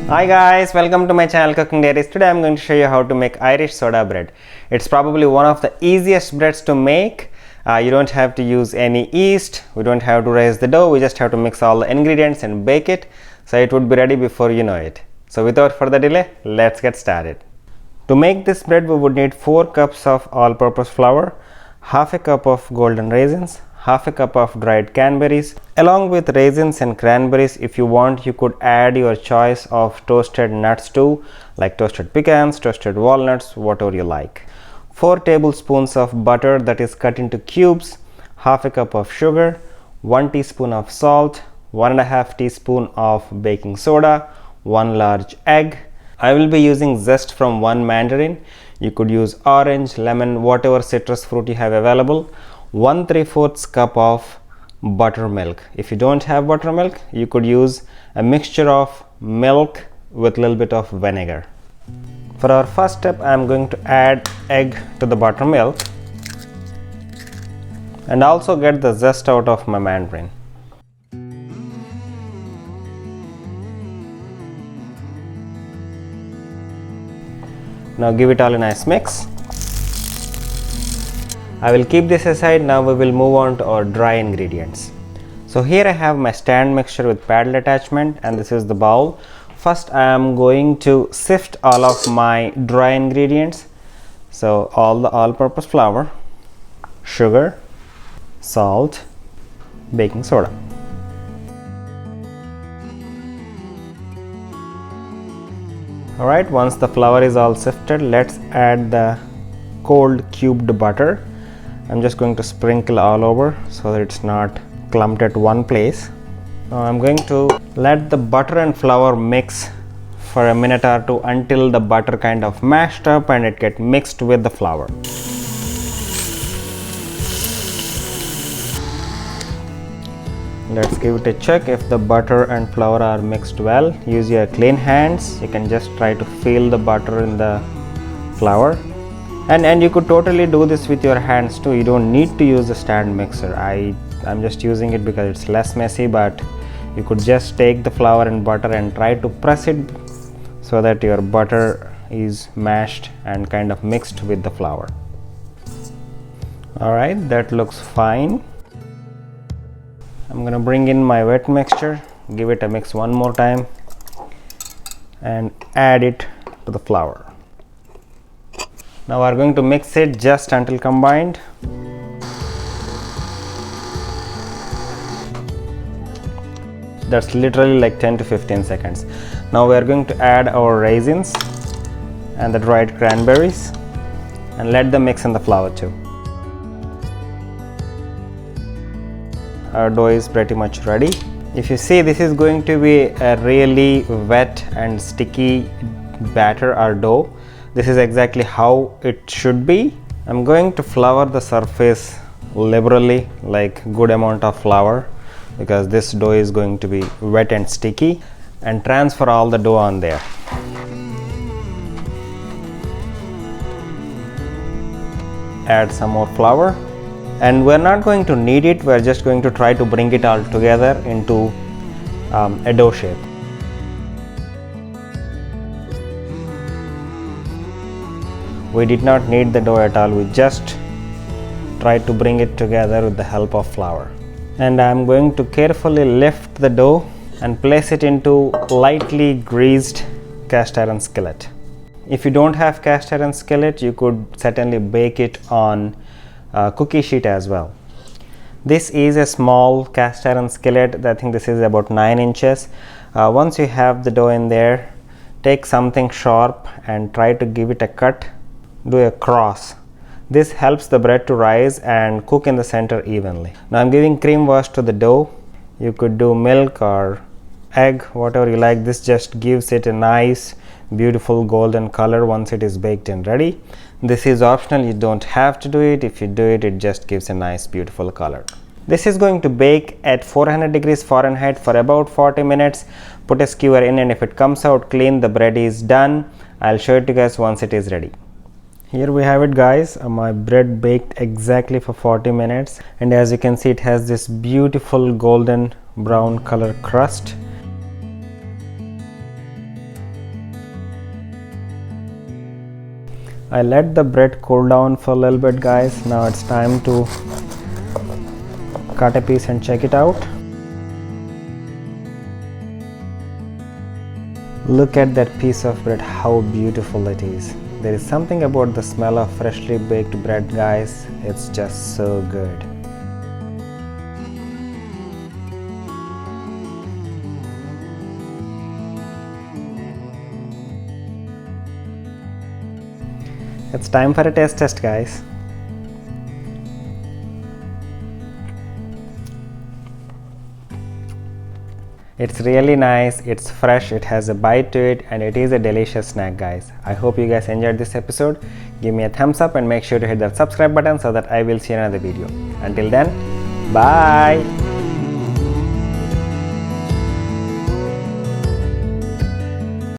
Hi guys, welcome to my channel Cooking Diaries. Today I'm going to show you how to make Irish soda bread. It's probably one of the easiest breads to make. You don't have to use any yeast, we don't have to raise the dough, we just have to mix all the ingredients and bake it. So it would be ready before you know it. So without further delay, let's get started. To make this bread we would need 4 cups of all-purpose flour, half a cup of golden raisins, half a cup of dried cranberries. Along with raisins and cranberries, if you want, you could add your choice of toasted nuts too, like toasted pecans, toasted walnuts, whatever you like. 4 tablespoons of butter that is cut into cubes, half a cup of sugar, 1 teaspoon of salt, 1.5 teaspoon of baking soda, 1 large egg. I will be using Zest from Mandarin. You could use orange, lemon, whatever citrus fruit you have available. 1 3/4 cup of buttermilk. If you don't have buttermilk, you could use a mixture of milk with a little bit of vinegar. For our first step, I am going to add egg to the buttermilk and also get the zest out of my mandarin. Now give it all a nice mix. I will keep this aside. Now we will move on to our dry ingredients. So here I have my stand mixture with paddle attachment, and this is the bowl. First I am going to sift all of my dry ingredients. So all the all-purpose flour, sugar, salt, baking soda. Alright, once the flour is all sifted, let's add the cold cubed butter. I'm just going to sprinkle all over so that it's not clumped at one place. Now I'm going to let the butter and flour mix for a minute or two until the butter kind of mashed up and it get mixed with the flour. Let's give it a check if the butter and flour are mixed well. Use your clean hands. You can just try to feel the butter in the flour. And you could totally do this with your hands too. You don't need to use a stand mixer. I'm just using it because it's less messy, but you could just take the flour and butter and try to press it so that your butter is mashed and kind of mixed with the flour. Alright, that looks fine. I'm gonna bring in my wet mixture, give it a mix one more time and add it to the flour. Now we are going to mix it just until combined. That's literally like 10 to 15 seconds. Now we are going to add our raisins and the dried cranberries and let them mix in the flour too. Our dough is pretty much ready. If you see, this is going to be a really wet and sticky batter or dough. This is exactly how it should be. I'm going to flour the surface liberally, like good amount of flour, because this dough is going to be wet and sticky, and transfer all the dough on there. Add some more flour, and we're not going to knead it, we're just going to try to bring it all together into a dough shape. We did not knead the dough at all, we just tried to bring it together with the help of flour. And I'm going to carefully lift the dough and place it into lightly greased cast iron skillet. If you don't have cast iron skillet, you could certainly bake it on a cookie sheet as well. This is a small cast iron skillet. I think this is about 9 inches. Once you have the dough in there, take something sharp and try to give it a cut. Do a cross. This helps the bread to rise and cook in the center evenly. Now I'm giving cream wash to the dough. You could do milk or egg, whatever you like. This just gives it a nice, beautiful golden color once it is baked and ready. This is optional, you don't have to do it. If you do it, it just gives a nice, beautiful color. This is going to bake at 400 degrees Fahrenheit for about 40 minutes. Put a skewer in, and if it comes out clean, the bread is done. I'll show it to you guys once it is ready. Here we have it, guys. My bread baked exactly for 40 minutes, and as you can see, it has this beautiful golden brown color crust. I let the bread cool down for a little bit, guys. Now it's time to cut a piece and check it out. Look at that piece of bread, how beautiful it is. There is something about the smell of freshly baked bread, guys. It's just so good. It's time for a taste test, guys. It's really nice, it's fresh, it has a bite to it, and it is a delicious snack, guys. I hope you guys enjoyed this episode. Give me a thumbs up and make sure to hit that subscribe button so that I will see another video. Until then, bye.